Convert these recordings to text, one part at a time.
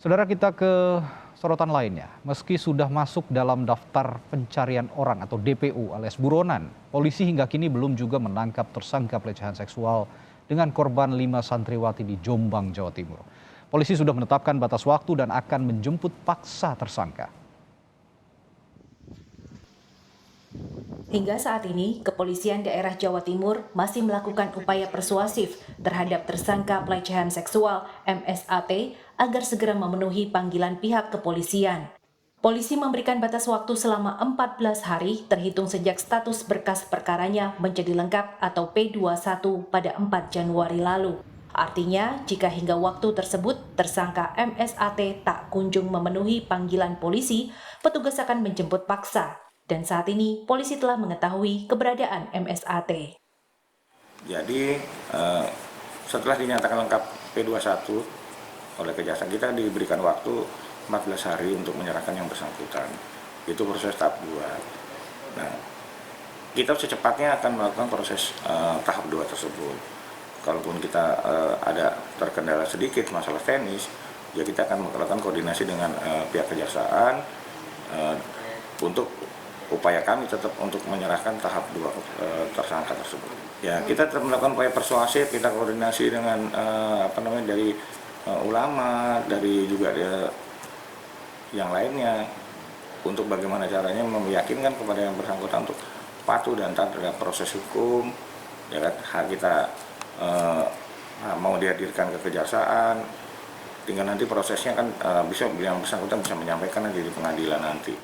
Saudara, kita ke sorotan lainnya. Meski sudah masuk dalam daftar pencarian orang atau DPO alias buronan, polisi hingga kini belum juga menangkap tersangka pelecehan seksual dengan korban 5 santriwati di Jombang, Jawa Timur. Polisi sudah menetapkan batas waktu dan akan menjemput paksa tersangka. Hingga saat ini, Kepolisian Daerah Jawa Timur masih melakukan upaya persuasif terhadap tersangka pelecehan seksual MSAT agar segera memenuhi panggilan pihak kepolisian. Polisi memberikan batas waktu selama 14 hari terhitung sejak status berkas perkaranya menjadi lengkap atau P21 pada 4 Januari lalu. Artinya, jika hingga waktu tersebut tersangka MSAT tak kunjung memenuhi panggilan polisi, petugas akan menjemput paksa. Dan saat ini, polisi telah mengetahui keberadaan MSAT. Jadi setelah dinyatakan lengkap P21 oleh Kejaksaan, kita diberikan waktu 14 hari untuk menyerahkan yang bersangkutan. Itu proses tahap 2. Nah, kita secepatnya akan melakukan proses tahap 2 tersebut. Kalaupun kita ada terkendala sedikit masalah teknis, ya kita akan melakukan koordinasi dengan pihak Kejaksaan untuk upaya kami tetap untuk menyerahkan tahap 2 tersangka tersebut. Ya, kita tetap melakukan upaya persuasif, kita koordinasi dengan dari ulama, dari juga yang lainnya untuk bagaimana caranya meyakinkan kepada yang bersangkutan untuk patuh dan taat terhadap proses hukum. Ya kan, kita mau dihadirkan ke Kejaksaan, tinggal nanti prosesnya kan bisa yang bersangkutan bisa menyampaikan nanti di pengadilan nanti.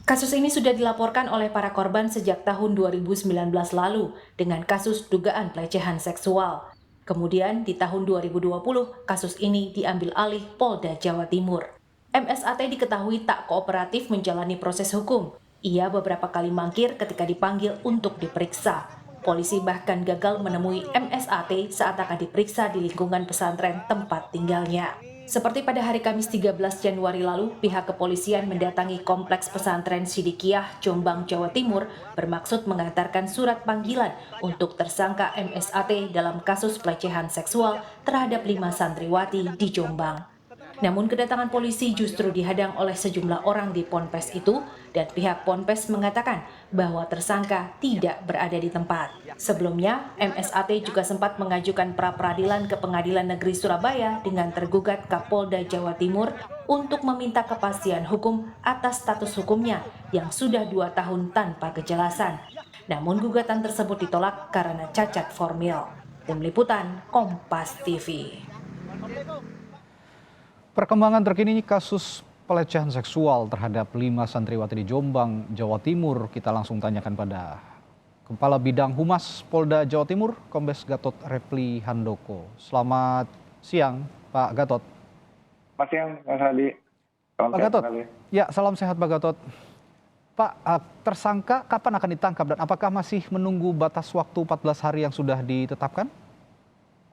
Kasus ini sudah dilaporkan oleh para korban sejak tahun 2019 lalu dengan kasus dugaan pelecehan seksual. Kemudian di tahun 2020, kasus ini diambil alih Polda Jawa Timur. MSAT diketahui tak kooperatif menjalani proses hukum. Ia beberapa kali mangkir ketika dipanggil untuk diperiksa. Polisi bahkan gagal menemui MSAT saat akan diperiksa di lingkungan pesantren tempat tinggalnya. Seperti pada hari Kamis 13 Januari lalu, pihak kepolisian mendatangi Kompleks Pesantren Sidikiyah, Jombang, Jawa Timur bermaksud mengantarkan surat panggilan untuk tersangka MSAT dalam kasus pelecehan seksual terhadap 5 santriwati di Jombang. Namun kedatangan polisi justru dihadang oleh sejumlah orang di Ponpes itu dan pihak Ponpes mengatakan bahwa tersangka tidak berada di tempat. Sebelumnya, MSAT juga sempat mengajukan pra-peradilan ke Pengadilan Negeri Surabaya dengan tergugat Kapolda Jawa Timur untuk meminta kepastian hukum atas status hukumnya yang sudah 2 tahun tanpa kejelasan. Namun gugatan tersebut ditolak karena cacat formil. Tim Liputan, Kompas TV. Perkembangan terkini kasus pelecehan seksual terhadap 5 santriwati di Jombang, Jawa Timur, kita langsung tanyakan pada Kepala Bidang Humas Polda Jawa Timur, Kombes Gatot Repli Handoko. Selamat siang, Pak Gatot. Selamat siang, Mas Hadi. Salam Pak sehat Gatot, kembali. ya salam sehat Pak Gatot. Pak, tersangka kapan akan ditangkap dan apakah masih menunggu batas waktu 14 hari yang sudah ditetapkan?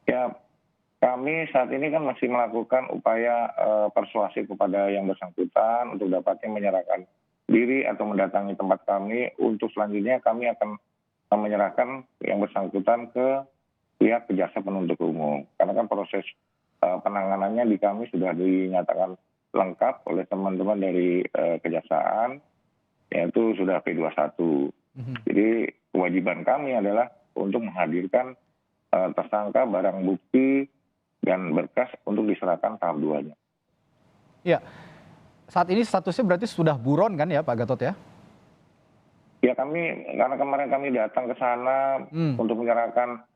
Ya, kami saat ini kan masih melakukan upaya persuasif kepada yang bersangkutan untuk dapatnya menyerahkan diri atau mendatangi tempat kami. Untuk selanjutnya kami akan menyerahkan yang bersangkutan ke pihak jaksa penuntut umum. Karena kan proses penanganannya di kami sudah dinyatakan lengkap oleh teman-teman dari kejaksaan, yaitu sudah P21. Jadi kewajiban kami adalah untuk menghadirkan tersangka, barang bukti, dan berkas untuk diserahkan tahap 2-nya. Ya, saat ini statusnya berarti sudah buron kan ya Pak Gatot ya? Ya karena kemarin kami datang ke sana untuk menyerahkan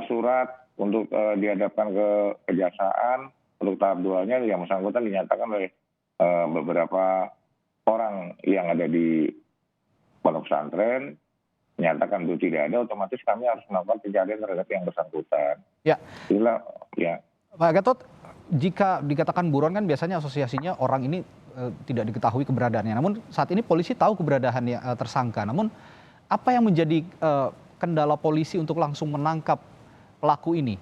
surat untuk dihadapkan ke kejaksaan untuk tahap 2-nya, yang bersangkutan dinyatakan oleh beberapa orang yang ada di pondok pesantren, menyatakan itu tidak ada, otomatis kami harus melakukan pencarian terhadap yang bersangkutan. Ya. Itulah, ya. Pak Gatot, jika dikatakan buron kan biasanya asosiasinya orang ini tidak diketahui keberadaannya. Namun saat ini polisi tahu keberadaan tersangka. Namun apa yang menjadi kendala polisi untuk langsung menangkap pelaku ini?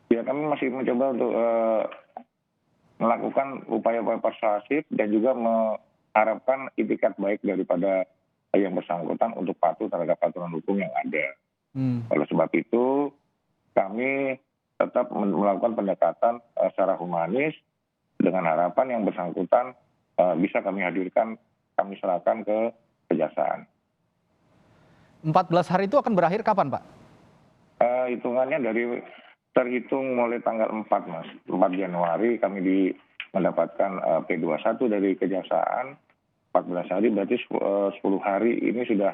Ya, kami masih mencoba untuk melakukan upaya-upaya persuasif dan juga mengharapkan itikat baik daripada yang bersangkutan untuk patuh terhadap aturan hukum yang ada. Oleh sebab itu, kami tetap melakukan pendekatan secara humanis dengan harapan yang bersangkutan bisa kami hadirkan, kami serahkan ke kejaksaan. 14 hari itu akan berakhir kapan, Pak? Hitungannya terhitung mulai tanggal 4, Mas. 4 Januari kami mendapatkan P21 dari kejaksaan. 14 hari berarti 10 hari ini sudah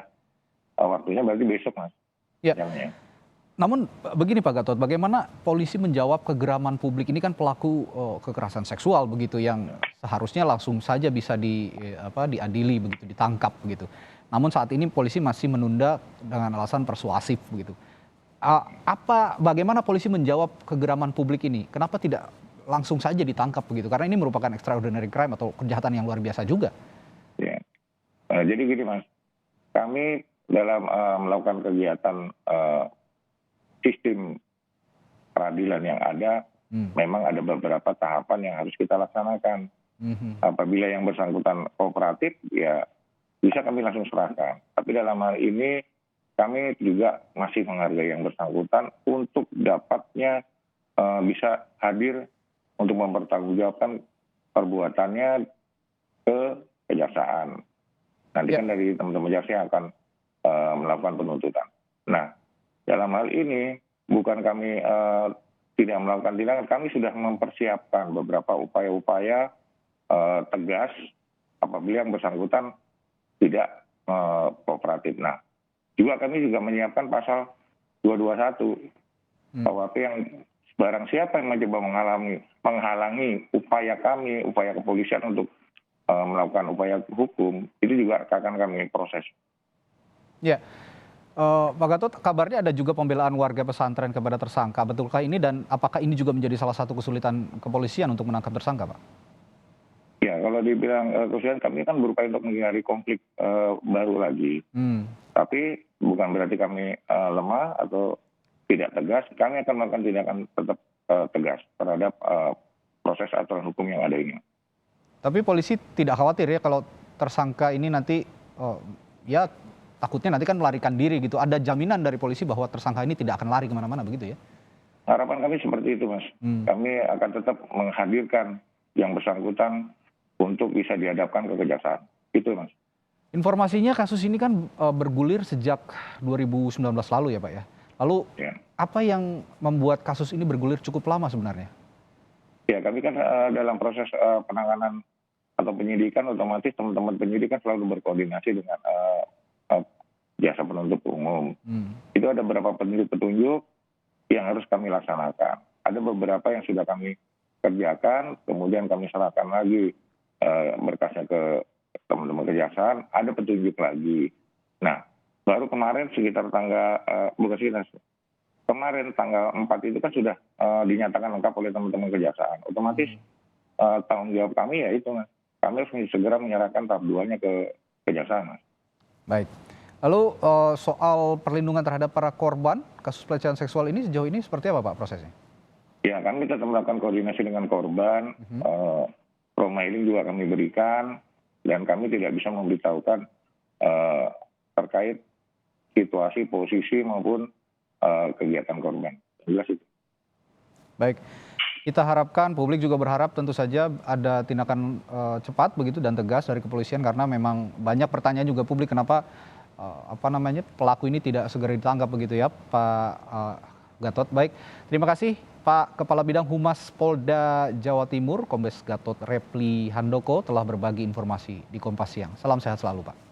waktunya berarti besok, Mas. Ya. Jamnya. Namun begini Pak Gatot, bagaimana polisi menjawab kegeraman publik ini kan pelaku kekerasan seksual begitu yang seharusnya langsung saja bisa diadili begitu, ditangkap begitu. Namun saat ini polisi masih menunda dengan alasan persuasif begitu. Bagaimana polisi menjawab kegeraman publik ini? Kenapa tidak langsung saja ditangkap begitu? Karena ini merupakan extraordinary crime atau kejahatan yang luar biasa juga. Ya. Jadi gini, Mas, kami dalam melakukan kegiatan sistem peradilan yang ada, memang ada beberapa tahapan yang harus kita laksanakan. Apabila yang bersangkutan kooperatif, ya bisa kami langsung serahkan. Tapi dalam hal ini kami juga masih menghargai yang bersangkutan untuk dapatnya bisa hadir untuk mempertanggungjawabkan perbuatannya ke kejaksaan. Nanti kan dari teman-teman jaksa yang akan melakukan penuntutan. Nah, dalam hal ini bukan kami tidak melakukan tindakan, kami sudah mempersiapkan beberapa upaya-upaya tegas apabila yang bersangkutan tidak kooperatif. Nah, juga kami juga menyiapkan pasal 221 KUHP yang barang siapa yang mencoba menghalangi upaya kami, upaya kepolisian untuk melakukan upaya hukum, itu juga akan kami proses. Ya. Pak Gatot, kabarnya ada juga pembelaan warga pesantren kepada tersangka. Betulkah ini dan apakah ini juga menjadi salah satu kesulitan kepolisian untuk menangkap tersangka, Pak? Ya, kalau dibilang kesulitan, kami kan berupaya untuk menghindari konflik baru lagi. Tapi bukan berarti kami lemah atau tidak tegas. Kami akan melakukan tindakan tetap tegas terhadap proses aturan hukum yang ada ini. Tapi polisi tidak khawatir ya kalau tersangka ini nanti ya takutnya nanti kan melarikan diri gitu. Ada jaminan dari polisi bahwa tersangka ini tidak akan lari kemana-mana begitu ya? Harapan kami seperti itu, Mas. Kami akan tetap menghadirkan yang bersangkutan untuk bisa dihadapkan ke kejaksaan. Itu, Mas. Informasinya kasus ini kan bergulir sejak 2019 lalu ya Pak ya. Lalu apa yang membuat kasus ini bergulir cukup lama sebenarnya? Ya, kami kan dalam proses penanganan atau penyidikan, otomatis teman-teman penyidik kan selalu berkoordinasi dengan jasa penuntut umum. Itu ada beberapa petunjuk yang harus kami laksanakan. Ada beberapa yang sudah kami kerjakan, kemudian kami serahkan lagi berkasnya ke teman-teman kejaksaan, ada petunjuk lagi. Nah, baru kemarin sekitar kemarin tanggal 4 itu kan sudah dinyatakan lengkap oleh teman-teman kejaksaan. Otomatis tanggung jawab kami ya itu, Mas. Kami harus segera menyerahkan tahap 2-nya ke kejaksaan, Mas. Baik. Lalu soal perlindungan terhadap para korban kasus pelecehan seksual ini sejauh ini seperti apa Pak prosesnya? Ya, kami tetap melakukan koordinasi dengan korban, profiling juga kami berikan, dan kami tidak bisa memberitahukan terkait situasi, posisi maupun kegiatan korban. Jelas itu. Baik, kita harapkan, publik juga berharap tentu saja ada tindakan cepat begitu dan tegas dari kepolisian karena memang banyak pertanyaan juga publik kenapa pelaku ini tidak segera ditangkap begitu ya Pak Gatot. Baik, terima kasih Pak Kepala Bidang Humas Polda Jawa Timur, Kombes Gatot Repli Handoko telah berbagi informasi di Kompas Siang. Salam sehat selalu Pak.